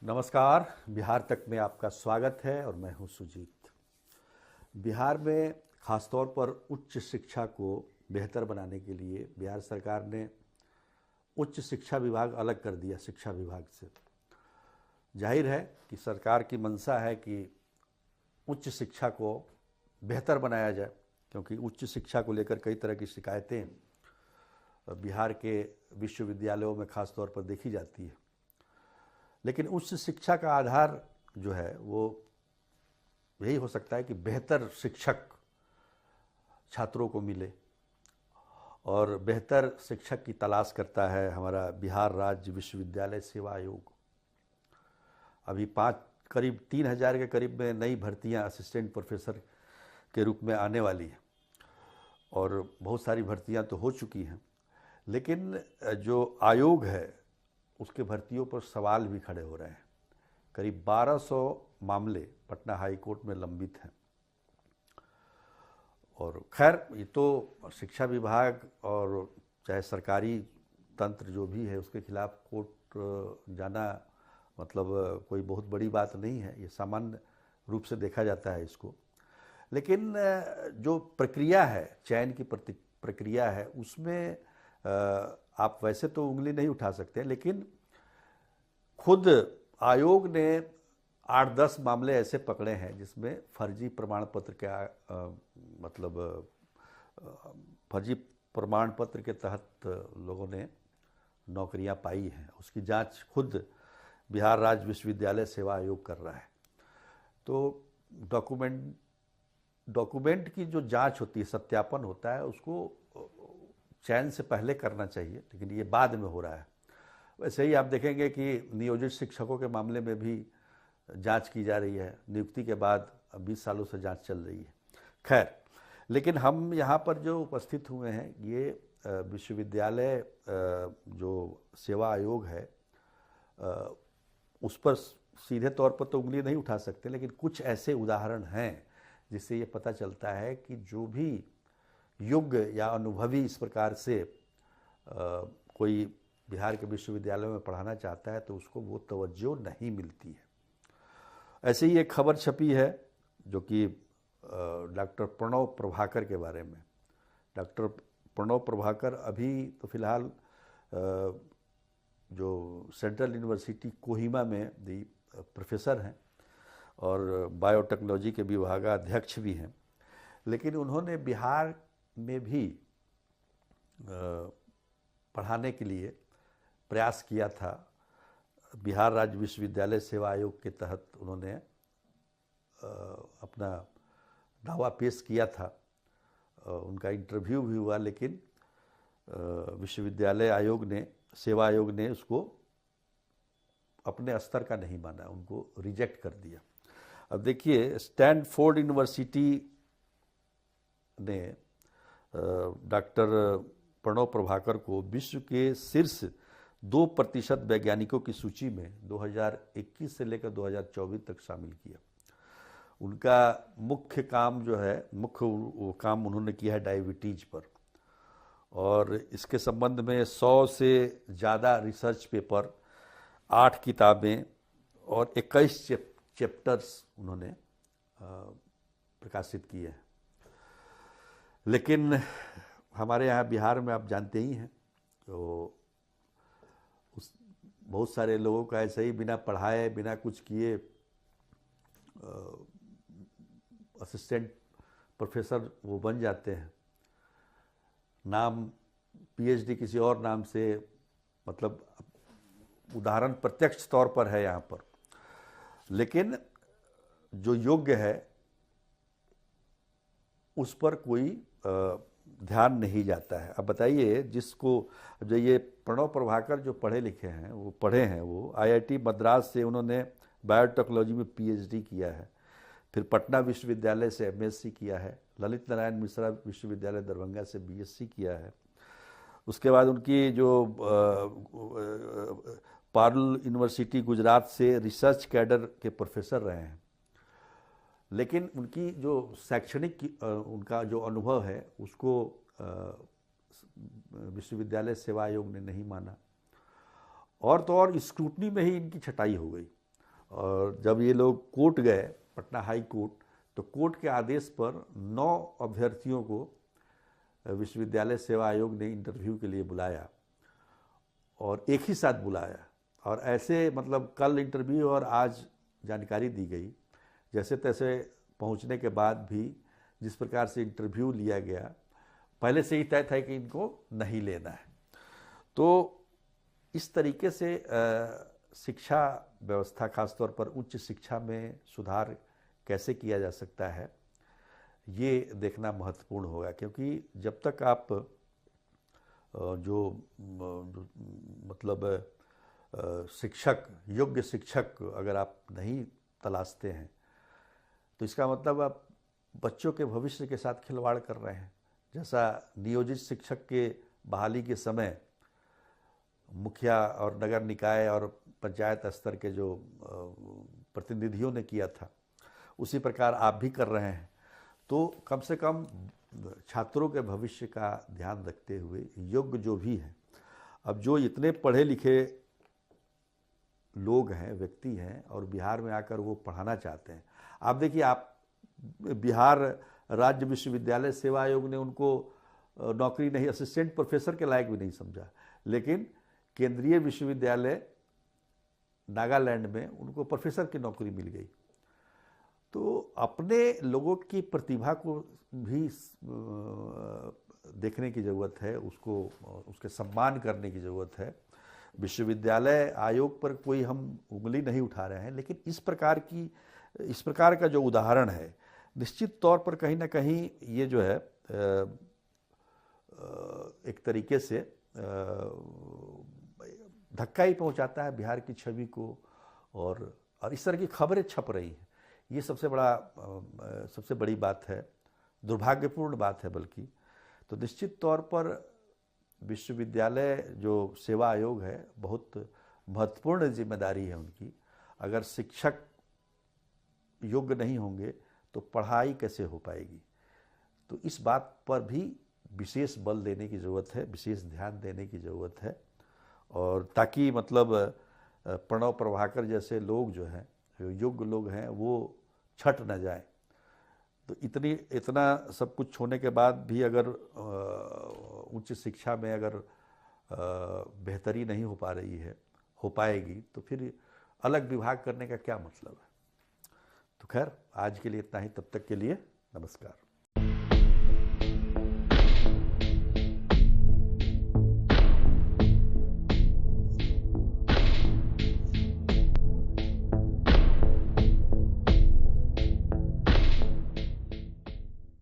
नमस्कार। बिहार तक में आपका स्वागत है और मैं हूं सुजीत। बिहार में खासतौर पर उच्च शिक्षा को बेहतर बनाने के लिए बिहार सरकार ने उच्च शिक्षा विभाग अलग कर दिया शिक्षा विभाग से। जाहिर है कि सरकार की मंशा है कि उच्च शिक्षा को बेहतर बनाया जाए, क्योंकि उच्च शिक्षा को लेकर कई तरह की शिकायतें बिहार के विश्वविद्यालयों में खासतौर पर देखी जाती है। लेकिन उच्च शिक्षा का आधार जो है वो यही हो सकता है कि बेहतर शिक्षक छात्रों को मिले, और बेहतर शिक्षक की तलाश करता है हमारा बिहार राज्य विश्वविद्यालय सेवा आयोग। अभी करीब 3,000 के करीब में नई भर्तियां असिस्टेंट प्रोफेसर के रूप में आने वाली हैं, और बहुत सारी भर्तियां तो हो चुकी हैं। लेकिन जो आयोग है उसके भर्तियों पर सवाल भी खड़े हो रहे हैं। करीब 1200 मामले पटना हाई कोर्ट में लंबित हैं। और खैर, ये तो शिक्षा विभाग और चाहे सरकारी तंत्र जो भी है उसके खिलाफ कोर्ट जाना मतलब कोई बहुत बड़ी बात नहीं है, ये सामान्य रूप से देखा जाता है इसको। लेकिन जो प्रक्रिया है, चयन की प्रक्रिया है, उसमें आप वैसे तो उंगली नहीं उठा सकते, लेकिन खुद आयोग ने 8-10 मामले ऐसे पकड़े हैं जिसमें फर्जी प्रमाण पत्र फर्जी प्रमाण पत्र के तहत लोगों ने नौकरियां पाई हैं। उसकी जांच खुद बिहार राज्य विश्वविद्यालय सेवा आयोग कर रहा है। तो डॉक्यूमेंट की जो जांच होती है, सत्यापन होता है, उसको चयन से पहले करना चाहिए, लेकिन ये बाद में हो रहा है। वैसे ही आप देखेंगे कि नियोजित शिक्षकों के मामले में भी जांच की जा रही है। नियुक्ति के बाद 20 सालों से जांच चल रही है। खैर, लेकिन हम यहाँ पर जो उपस्थित हुए हैं, ये विश्वविद्यालय जो सेवा आयोग है उस पर सीधे तौर पर तो उंगली नहीं उठा सकते, लेकिन कुछ ऐसे उदाहरण हैं जिससे ये पता चलता है कि जो भी योग्य या अनुभवी इस प्रकार से कोई बिहार के विश्वविद्यालयों में पढ़ाना चाहता है तो उसको वो तवज्जो नहीं मिलती है। ऐसे ही एक खबर छपी है जो कि डॉक्टर प्रणव प्रभाकर के बारे में। डॉक्टर प्रणव प्रभाकर अभी तो फिलहाल जो सेंट्रल यूनिवर्सिटी कोहिमा में दी प्रोफेसर हैं और बायोटेक्नोलॉजी के विभागाध्यक्ष भी हैं। लेकिन उन्होंने बिहार में भी पढ़ाने के लिए प्रयास किया था। बिहार राज्य विश्वविद्यालय सेवा आयोग के तहत उन्होंने अपना दावा पेश किया था। उनका इंटरव्यू भी हुआ, लेकिन विश्वविद्यालय आयोग ने, सेवा आयोग ने उसको अपने स्तर का नहीं माना, उनको रिजेक्ट कर दिया। अब देखिए, स्टैनफोर्ड यूनिवर्सिटी ने डॉक्टर प्रणव प्रभाकर को विश्व के शीर्ष 2% वैज्ञानिकों की सूची में 2021 से लेकर 2024 तक शामिल किया। उनका मुख्य काम जो है, वो काम उन्होंने किया है डायबिटीज पर, और इसके संबंध में 100 से ज़्यादा रिसर्च पेपर, 8 किताबें और 21 चैप्टर्स उन्होंने प्रकाशित किए हैं। लेकिन हमारे यहाँ बिहार में आप जानते ही हैं, तो बहुत सारे लोगों का ऐसे ही बिना पढ़ाए, बिना कुछ किए असिस्टेंट प्रोफेसर वो बन जाते हैं। नाम पीएचडी किसी और नाम से, मतलब उदाहरण प्रत्यक्ष तौर पर है यहाँ पर। लेकिन जो योग्य है उस पर कोई ध्यान नहीं जाता है। अब बताइए, जिसको जो ये प्रणव प्रभाकर जो पढ़े लिखे हैं, वो आईआईटी मद्रास से उन्होंने बायोटेक्नोलॉजी में पीएचडी किया है, फिर पटना विश्वविद्यालय से एमएससी किया है, ललित नारायण मिश्रा विश्वविद्यालय दरभंगा से बीएससी किया है। उसके बाद उनकी जो पारुल यूनिवर्सिटी गुजरात से रिसर्च कैडर के प्रोफेसर रहे हैं। लेकिन उनकी जो शैक्षणिक उनका जो अनुभव है उसको विश्वविद्यालय सेवा आयोग ने नहीं माना, और तो और स्क्रूटनी में ही इनकी छटाई हो गई। और जब ये लोग कोर्ट गए, पटना हाई कोर्ट, तो कोर्ट के आदेश पर 9 अभ्यर्थियों को विश्वविद्यालय सेवा आयोग ने इंटरव्यू के लिए बुलाया और एक ही साथ बुलाया। और ऐसे मतलब कल इंटरव्यू और आज जानकारी दी गई, जैसे तैसे पहुंचने के बाद भी जिस प्रकार से इंटरव्यू लिया गया, पहले से ही तय था कि इनको नहीं लेना है। तो इस तरीके से शिक्षा व्यवस्था, खासतौर पर उच्च शिक्षा में सुधार कैसे किया जा सकता है, ये देखना महत्वपूर्ण होगा। क्योंकि जब तक आप मतलब शिक्षक, योग्य शिक्षक अगर आप नहीं तलाशते हैं, तो इसका मतलब आप बच्चों के भविष्य के साथ खिलवाड़ कर रहे हैं। जैसा नियोजित शिक्षक के बहाली के समय मुखिया और नगर निकाय और पंचायत स्तर के जो प्रतिनिधियों ने किया था, उसी प्रकार आप भी कर रहे हैं। तो कम से कम छात्रों के भविष्य का ध्यान रखते हुए योग्य जो भी हैं, अब जो इतने पढ़े लिखे लोग हैं, व्यक्ति हैं, और बिहार में आकर वो पढ़ाना चाहते हैं। आप देखिए, आप बिहार राज्य विश्वविद्यालय सेवा आयोग ने उनको नौकरी नहीं, असिस्टेंट प्रोफेसर के लायक भी नहीं समझा, लेकिन केंद्रीय विश्वविद्यालय नागालैंड में उनको प्रोफेसर की नौकरी मिल गई। तो अपने लोगों की प्रतिभा को भी देखने की ज़रूरत है, उसको उसके सम्मान करने की ज़रूरत है। विश्वविद्यालय आयोग पर कोई हम उंगली नहीं उठा रहे हैं, लेकिन इस प्रकार का जो उदाहरण है, निश्चित तौर पर कहीं ना कहीं ये जो है एक तरीके से धक्का ही पहुंचाता है बिहार की छवि को, और इस तरह की खबरें छप रही हैं। ये सबसे बड़ी बात है, दुर्भाग्यपूर्ण बात है बल्कि। तो निश्चित तौर पर विश्वविद्यालय जो सेवा आयोग है, बहुत महत्वपूर्ण जिम्मेदारी है उनकी। अगर शिक्षक योग्य नहीं होंगे तो पढ़ाई कैसे हो पाएगी? तो इस बात पर भी विशेष बल देने की ज़रूरत है, विशेष ध्यान देने की ज़रूरत है, और ताकि मतलब प्रणव प्रभाकर जैसे लोग जो हैं, योग्य लोग हैं, वो छट न जाए। तो इतना सब कुछ होने के बाद भी अगर उच्च शिक्षा में अगर बेहतरी नहीं हो पाएगी, तो फिर अलग विभाग करने का क्या मतलब है? तो खैर, आज के लिए इतना ही। तब तक के लिए नमस्कार।